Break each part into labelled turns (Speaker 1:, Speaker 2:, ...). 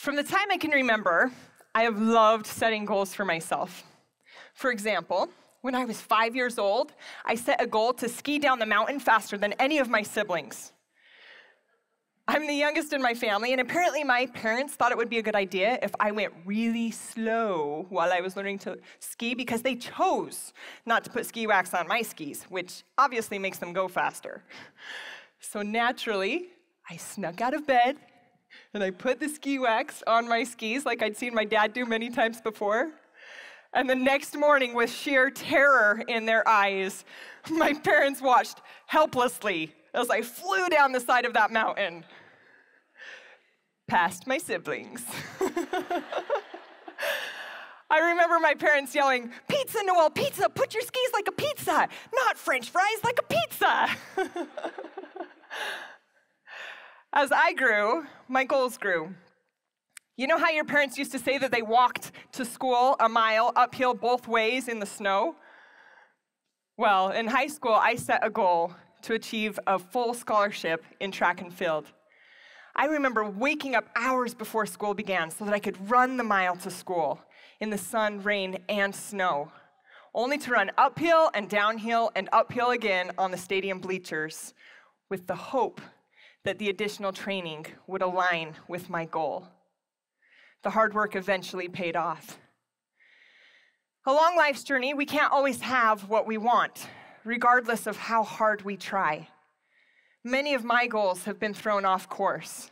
Speaker 1: From the time I can remember, I have loved setting goals for myself. For example, when I was 5 years old, I set a goal to ski down the mountain faster than any of my siblings. I'm the youngest in my family, and apparently my parents thought it would be a good idea if I went really slow while I was learning to ski because they chose not to put ski wax on my skis, which obviously makes them go faster. So naturally, I snuck out of bed, and I put the ski wax on my skis like I'd seen my dad do many times before. And the next morning, with sheer terror in their eyes, my parents watched helplessly as I flew down the side of that mountain, past my siblings. I remember my parents yelling, "Pizza, Noelle, pizza, put your skis like a pizza, not French fries like a pizza." As I grew, my goals grew. You know how your parents used to say that they walked to school a mile uphill both ways in the snow? Well, in high school, I set a goal to achieve a full scholarship in track and field. I remember waking up hours before school began so that I could run the mile to school in the sun, rain, and snow, only to run uphill and downhill and uphill again on the stadium bleachers with the hope that the additional training would align with my goal. The hard work eventually paid off. Along life's journey, we can't always have what we want, regardless of how hard we try. Many of my goals have been thrown off course.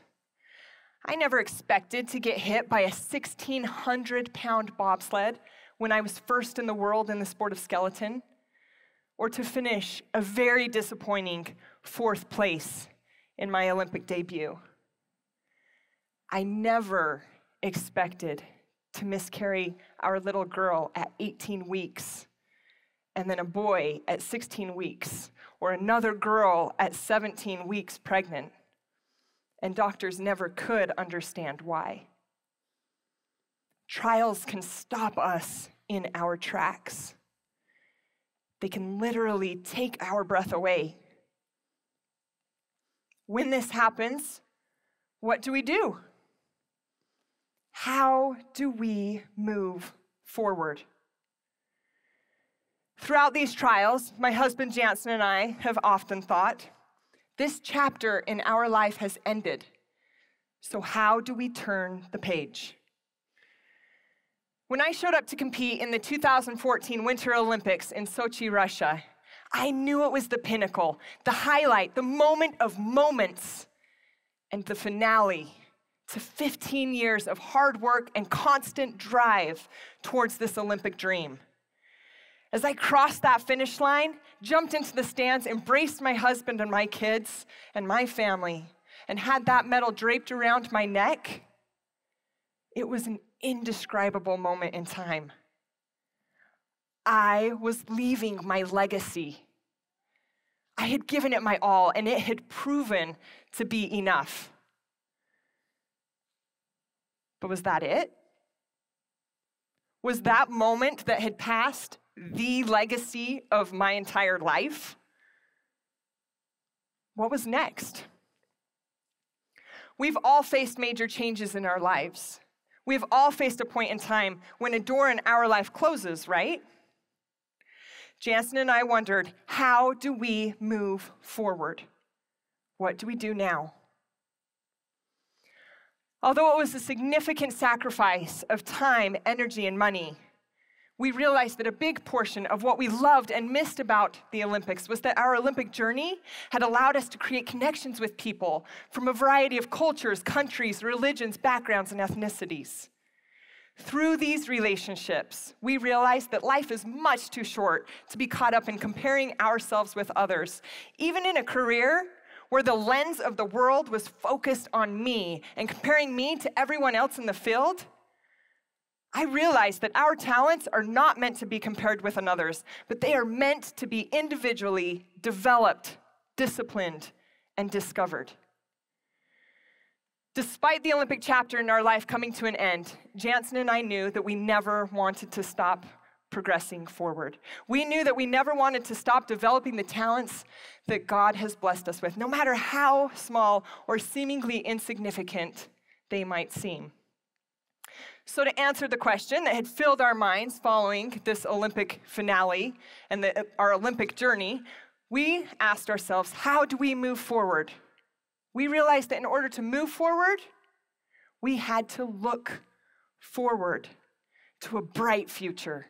Speaker 1: I never expected to get hit by a 1,600-pound bobsled when I was first in the world in the sport of skeleton, or to finish a very disappointing 4th place in my Olympic debut. I never expected to miscarry our little girl at 18 weeks, and then a boy at 16 weeks, or another girl at 17 weeks pregnant, and doctors never could understand why. Trials can stop us in our tracks. They can literally take our breath away. When this happens, what do we do? How do we move forward? Throughout these trials, my husband Jansen and I have often thought, this chapter in our life has ended, so how do we turn the page? When I showed up to compete in the 2014 Winter Olympics in Sochi, Russia, I knew it was the pinnacle, the highlight, the moment of moments, and the finale to 15 years of hard work and constant drive towards this Olympic dream. As I crossed that finish line, jumped into the stands, embraced my husband and my kids and my family, and had that medal draped around my neck, it was an indescribable moment in time. I was leaving my legacy. I had given it my all, and it had proven to be enough. But was that it? Was that moment that had passed the legacy of my entire life? What was next? We've all faced major changes in our lives. We've all faced a point in time when a door in our life closes, right? Jansen and I wondered, how do we move forward? What do we do now? Although it was a significant sacrifice of time, energy, and money, we realized that a big portion of what we loved and missed about the Olympics was that our Olympic journey had allowed us to create connections with people from a variety of cultures, countries, religions, backgrounds, and ethnicities. Through these relationships, we realized that life is much too short to be caught up in comparing ourselves with others, even in a career where the lens of the world was focused on me and comparing me to everyone else in the field. I realized that our talents are not meant to be compared with another's, but they are meant to be individually developed, disciplined, and discovered. Despite the Olympic chapter in our life coming to an end, Jansen and I knew that we never wanted to stop progressing forward. We knew that we never wanted to stop developing the talents that God has blessed us with, no matter how small or seemingly insignificant they might seem. So to answer the question that had filled our minds following this Olympic finale and our Olympic journey, we asked ourselves, how do we move forward? We realized that in order to move forward, we had to look forward to a bright future.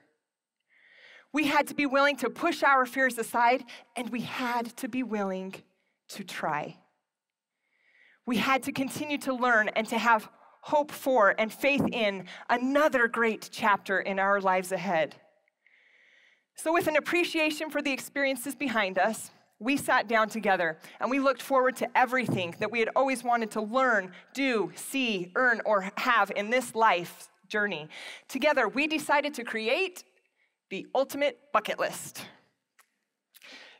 Speaker 1: We had to be willing to push our fears aside, and we had to be willing to try. We had to continue to learn and to have hope for and faith in another great chapter in our lives ahead. So with an appreciation for the experiences behind us, we sat down together and we looked forward to everything that we had always wanted to learn, do, see, earn, or have in this life journey. Together, we decided to create the ultimate bucket list.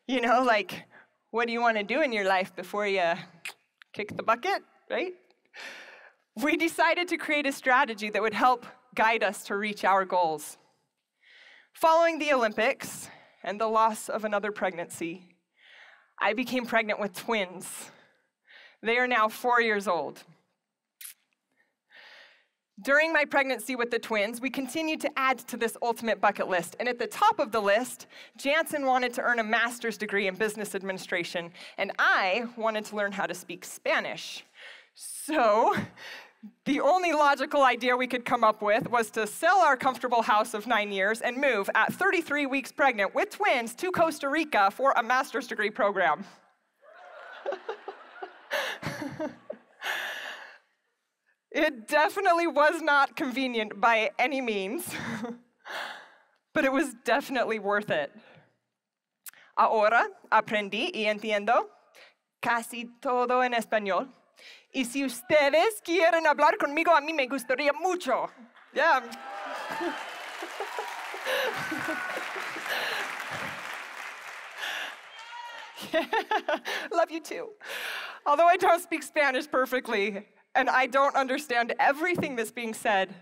Speaker 1: You know, like, what do you want to do in your life before you kick the bucket, right? We decided to create a strategy that would help guide us to reach our goals. Following the Olympics and the loss of another pregnancy, I became pregnant with twins. They are now 4 years old. During my pregnancy with the twins, we continued to add to this ultimate bucket list. And at the top of the list, Jansen wanted to earn a master's degree in business administration, and I wanted to learn how to speak Spanish. So the only logical idea we could come up with was to sell our comfortable house of 9 years and move at 33 weeks pregnant with twins to Costa Rica for a master's degree program. It definitely was not convenient by any means, but it was definitely worth it. Ahora aprendí y entiendo casi todo en español. Y si ustedes quieren hablar conmigo, a mí me gustaría mucho. Yeah. Yeah. Love you too. Although I don't speak Spanish perfectly, and I don't understand everything that's being said,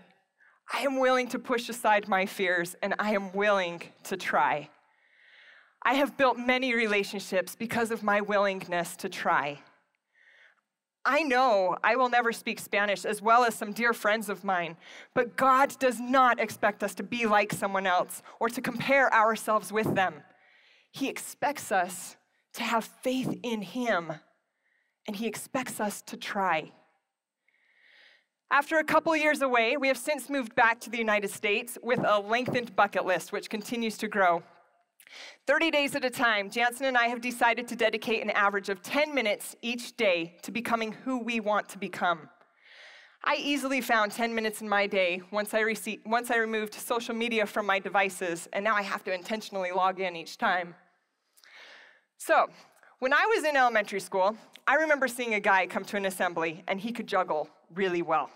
Speaker 1: I am willing to push aside my fears, and I am willing to try. I have built many relationships because of my willingness to try. I know I will never speak Spanish as well as some dear friends of mine, but God does not expect us to be like someone else or to compare ourselves with them. He expects us to have faith in Him, and He expects us to try. After a couple years away, we have since moved back to the United States with a lengthened bucket list, which continues to grow. 30 days at a time, Jansen and I have decided to dedicate an average of 10 minutes each day to becoming who we want to become. I easily found 10 minutes in my day once I removed social media from my devices, and now I have to intentionally log in each time. So, when I was in elementary school, I remember seeing a guy come to an assembly, and he could juggle really well.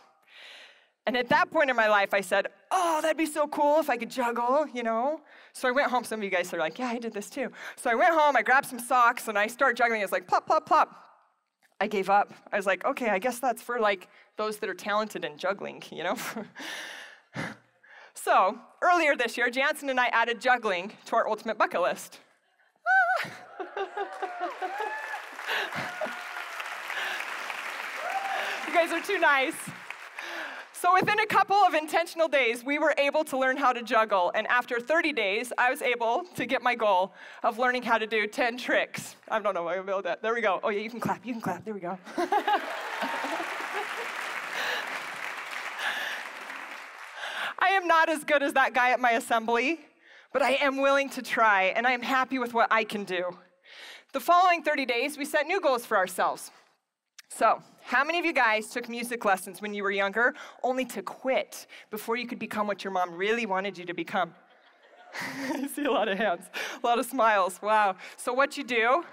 Speaker 1: And at that point in my life, I said, oh, that'd be so cool if I could juggle, you know? So I went home. Some of you guys are like, yeah, I did this too. So I went home, I grabbed some socks, and I started juggling. It was like, plop, plop, plop. I gave up. I was like, okay, I guess that's for like those that are talented in juggling, you know? So earlier this year, Jansen and I added juggling to our ultimate bucket list. You guys are too nice. So within a couple of intentional days, we were able to learn how to juggle. And after 30 days, I was able to get my goal of learning how to do 10 tricks. I don't know if I can build that. There we go. Oh yeah, you can clap. You can clap. There we go. I am not as good as that guy at my assembly, but I am willing to try, and I am happy with what I can do. The following 30 days, we set new goals for ourselves. So, how many of you guys took music lessons when you were younger, only to quit before you could become what your mom really wanted you to become? I see a lot of hands, a lot of smiles. Wow. So what you do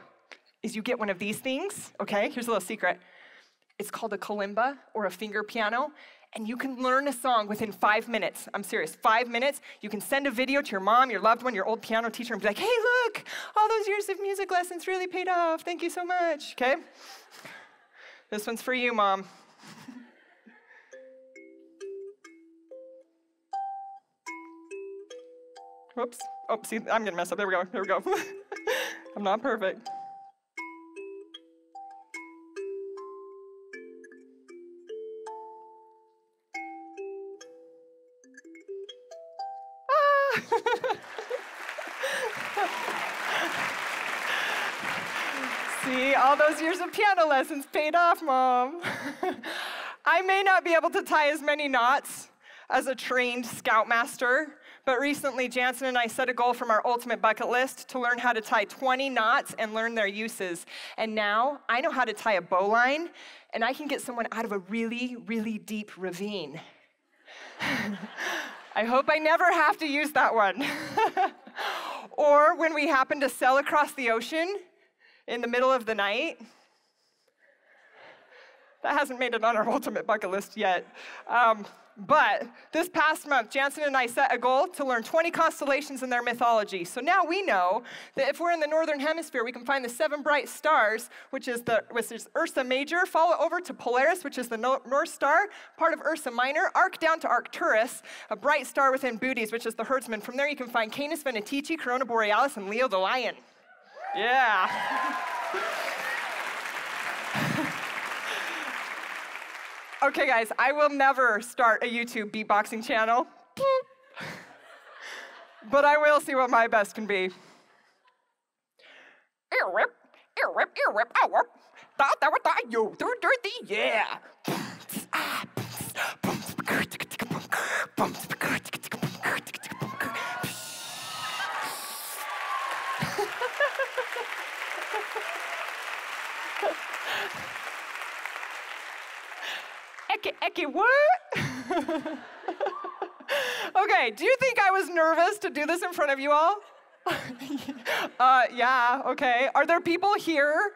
Speaker 1: is you get one of these things, okay? Here's a little secret. It's called a kalimba or a finger piano, and you can learn a song within 5 minutes. I'm serious, 5 minutes. You can send a video to your mom, your loved one, your old piano teacher, and be like, hey, look, all those years of music lessons really paid off. Thank you so much, okay? This one's for you, Mom. Whoops. Oh, see, I'm gonna mess up. There we go. There we go. I'm not perfect. See, all those years of piano lessons paid off, Mom. I may not be able to tie as many knots as a trained scoutmaster, but recently Jansen and I set a goal from our ultimate bucket list to learn how to tie 20 knots and learn their uses. And now I know how to tie a bowline, and I can get someone out of a really, really deep ravine. I hope I never have to use that one. Or when we happen to sail across the ocean in the middle of the night. That hasn't made it on our ultimate bucket list yet. But this past month, Jansen and I set a goal to learn 20 constellations in their mythology. So now we know that if we're in the northern hemisphere, we can find the 7 bright stars, which is Ursa Major, follow over to Polaris, which is the North Star, part of Ursa Minor, arc down to Arcturus, a bright star within Bootes, which is the herdsman. From there, you can find Canis Venatici, Corona Borealis, and Leo the Lion. Yeah. Okay, guys, I will never start a YouTube beatboxing channel, but I will see what my best can be. Earwhip, earwhip, earwhip, earwhip, you do dirty, yeah. Eki, what? Okay, do you think I was nervous to do this in front of you all? Yeah, okay. Are there people here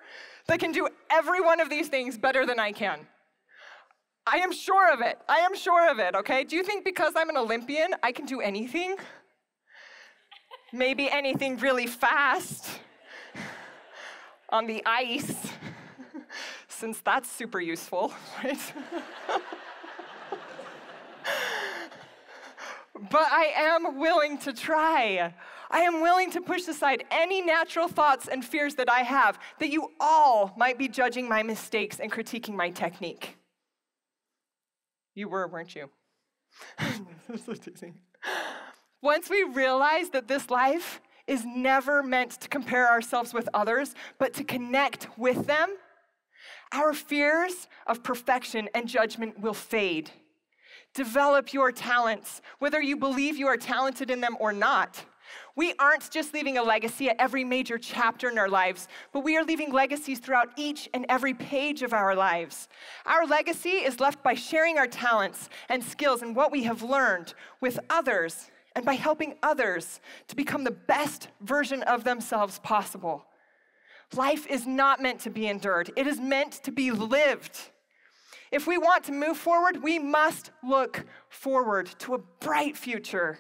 Speaker 1: that can do every one of these things better than I can? I am sure of it. I am sure of it, okay? Do you think because I'm an Olympian, I can do anything? Maybe anything really fast on the ice, since that's super useful, right? But I am willing to try. I am willing to push aside any natural thoughts and fears that I have, that you all might be judging my mistakes and critiquing my technique. You were, weren't you? Once we realize that this life is never meant to compare ourselves with others, but to connect with them, our fears of perfection and judgment will fade. Develop your talents, whether you believe you are talented in them or not. We aren't just leaving a legacy at every major chapter in our lives, but we are leaving legacies throughout each and every page of our lives. Our legacy is left by sharing our talents and skills and what we have learned with others, and by helping others to become the best version of themselves possible. Life is not meant to be endured. It is meant to be lived. If we want to move forward, we must look forward to a bright future.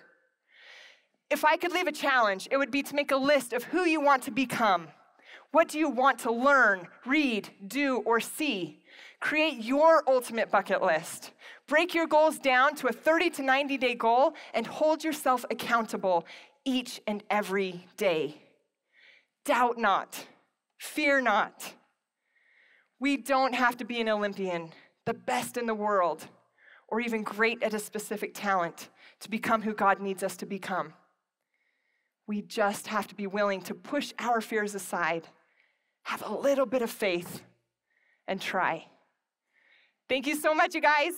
Speaker 1: If I could leave a challenge, it would be to make a list of who you want to become. What do you want to learn, read, do, or see? Create your ultimate bucket list. Break your goals down to a 30 to 90-day goal and hold yourself accountable each and every day. Doubt not. Fear not. We don't have to be an Olympian, the best in the world, or even great at a specific talent to become who God needs us to become. We just have to be willing to push our fears aside, have a little bit of faith, and try. Thank you so much, you guys.